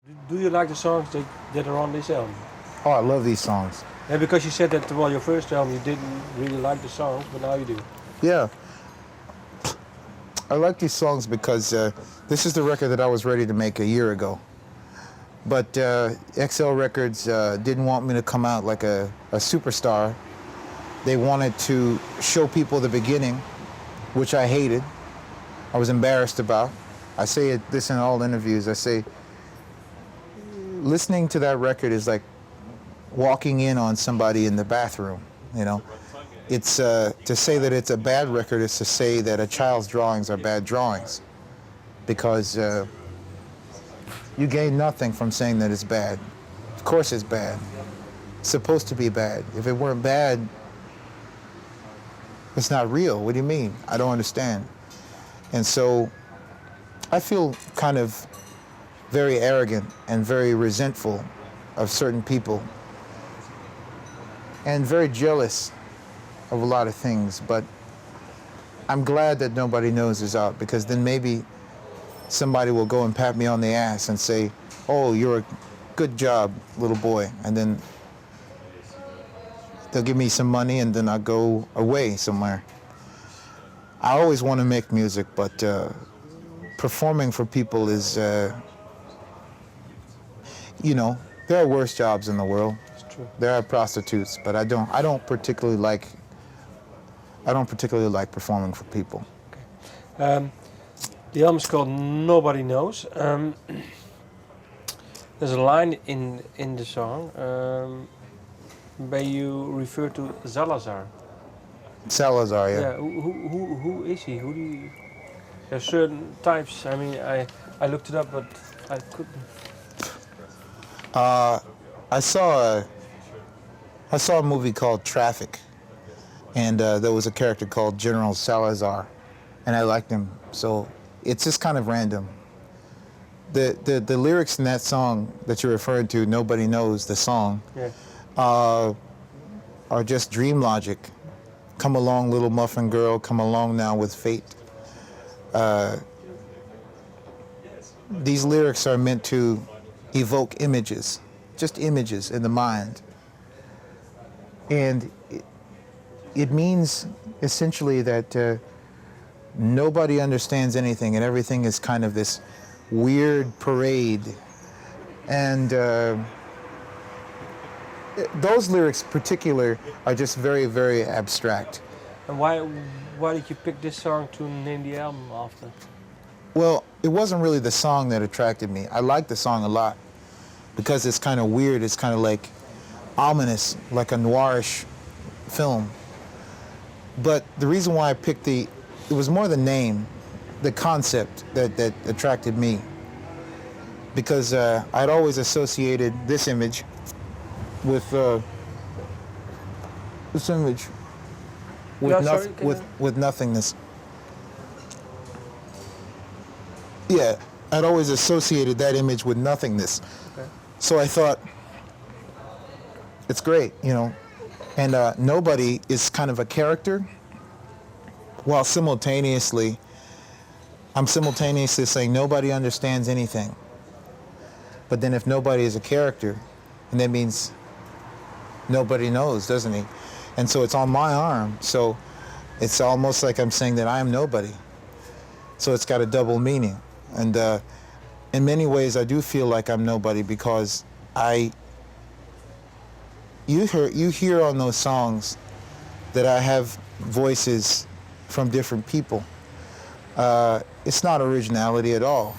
Do you like the songs that are on this album? Oh, I love these songs. Yeah, because you said that, well, your first album you didn't really like the songs, but now you do. Yeah. I like these songs because this is the record that I was ready to make a year ago. But XL Records didn't want me to come out like a superstar. They wanted to show people the beginning, which I hated. I was embarrassed about. I say this in all interviews. I say, listening to that record is like walking in on somebody in the bathroom, you know. It's to say that it's a bad record is to say that a child's drawings are bad drawings, because you gain nothing from saying that it's bad. Of course it's bad. It's supposed to be bad. If it weren't bad, it's not real. What do you mean? I don't understand. And so I feel kind of very arrogant and very resentful of certain people and very jealous of a lot of things, but I'm glad that nobody knows it's out, because then maybe somebody will go and pat me on the ass and say, oh, you're a good job, little boy, and then they'll give me some money and then I'll go away somewhere. I always want to make music, but performing for people is, you know, there are worse jobs in the world. It's true. There are prostitutes, but I don't particularly like performing for people. Okay. The album is called Nobody Knows. There's a line in the song where you refer to Salazar. Salazar, yeah. Yeah. Who is he? Who do you? There are certain types. I mean, I looked it up, but I couldn't. I saw a movie called Traffic, and there was a character called General Salazar, and I liked him. So it's just kind of random. The lyrics in that song that you're referring to, Nobody Knows, the song, Yeah. are just dream logic. Come along, little muffin girl, come along now with fate. These lyrics are meant to evoke images, just images in the mind. And it means essentially that nobody understands anything, and everything is kind of this weird parade. And those lyrics in particular are just very, very abstract. And why did you pick this song to name the album after? Well, it wasn't really the song that attracted me. I like the song a lot because it's kind of weird. It's kind of like ominous, like a noirish film. But the reason why I picked it was more the name, the concept that attracted me. Because I'd always associated this image with with nothingness. Yeah, I'd always associated that image with nothingness. Okay. So I thought, it's great, you know. And nobody is kind of a character, while simultaneously, I'm simultaneously saying nobody understands anything. But then if nobody is a character, and that means nobody knows, doesn't he? And so it's on my arm, so it's almost like I'm saying that I am nobody. So it's got a double meaning. And in many ways, I do feel like I'm nobody, because you hear on those songs that I have voices from different people. It's not originality at all.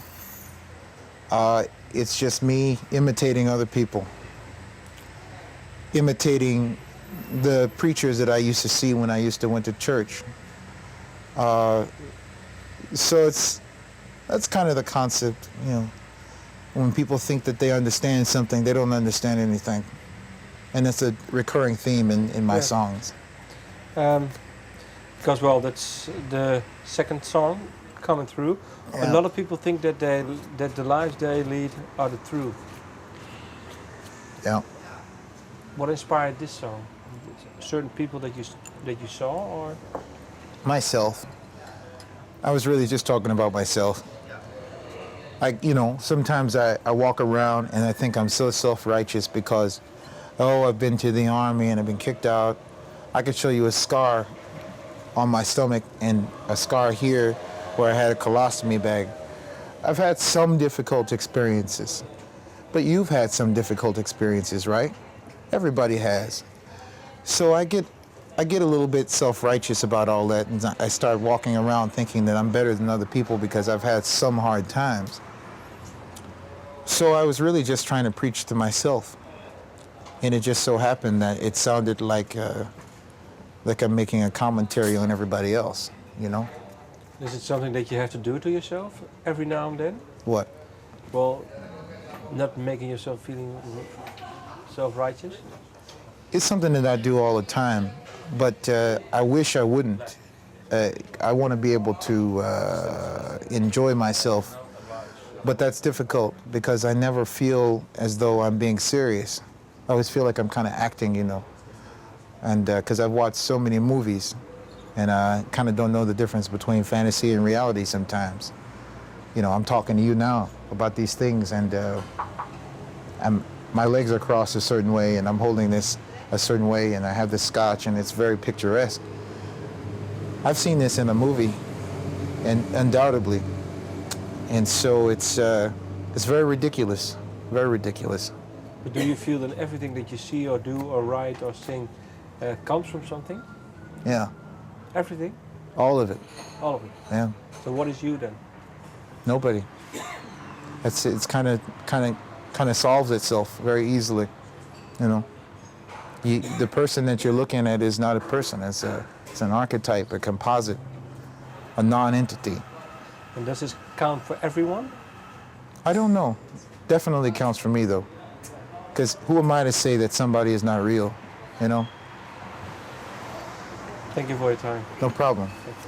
It's just me imitating other people, imitating the preachers that I used to see when I used to went to church. So that's kind of the concept, you know. When people think that they understand something, they don't understand anything. And it's a recurring theme in my songs. Because, well, that's the second song coming through. Yeah. A lot of people think that the lives they lead are the truth. Yeah. What inspired this song? Certain people that you saw, or? Myself. I was really just talking about myself. Sometimes I walk around and I think I'm so self-righteous because, oh, I've been to the army and I've been kicked out. I could show you a scar on my stomach and a scar here where I had a colostomy bag. I've had some difficult experiences, but you've had some difficult experiences, right? Everybody has. So I get a little bit self-righteous about all that, and I start walking around thinking that I'm better than other people because I've had some hard times. So I was really just trying to preach to myself, and it just so happened that it sounded like I'm making a commentary on everybody else, Is it something that you have to do to yourself every now and then? What? Well, not making yourself feeling self-righteous? It's something that I do all the time, but I wish I wouldn't. I want to be able to enjoy myself, but that's difficult because I never feel as though I'm being serious. I always feel like I'm kind of acting, and because I've watched so many movies, and I kind of don't know the difference between fantasy and reality sometimes. I'm talking to you now about these things, and my legs are crossed a certain way, and I'm holding this a certain way, and I have this scotch, and it's very picturesque. I've seen this in a movie, and undoubtedly, and so it's very ridiculous, very ridiculous. But do you feel that everything that you see or do or write or sing comes from something? Yeah. Everything? All of it. All of it? Yeah. So what is you then? Nobody. It's kind of solves itself very easily, The person that you're looking at is not a person. It's an archetype, a composite, a non-entity. And does this count for everyone? I don't know. Definitely counts for me though, because who am I to say that somebody is not real? Thank you for your time. No problem. Thank you.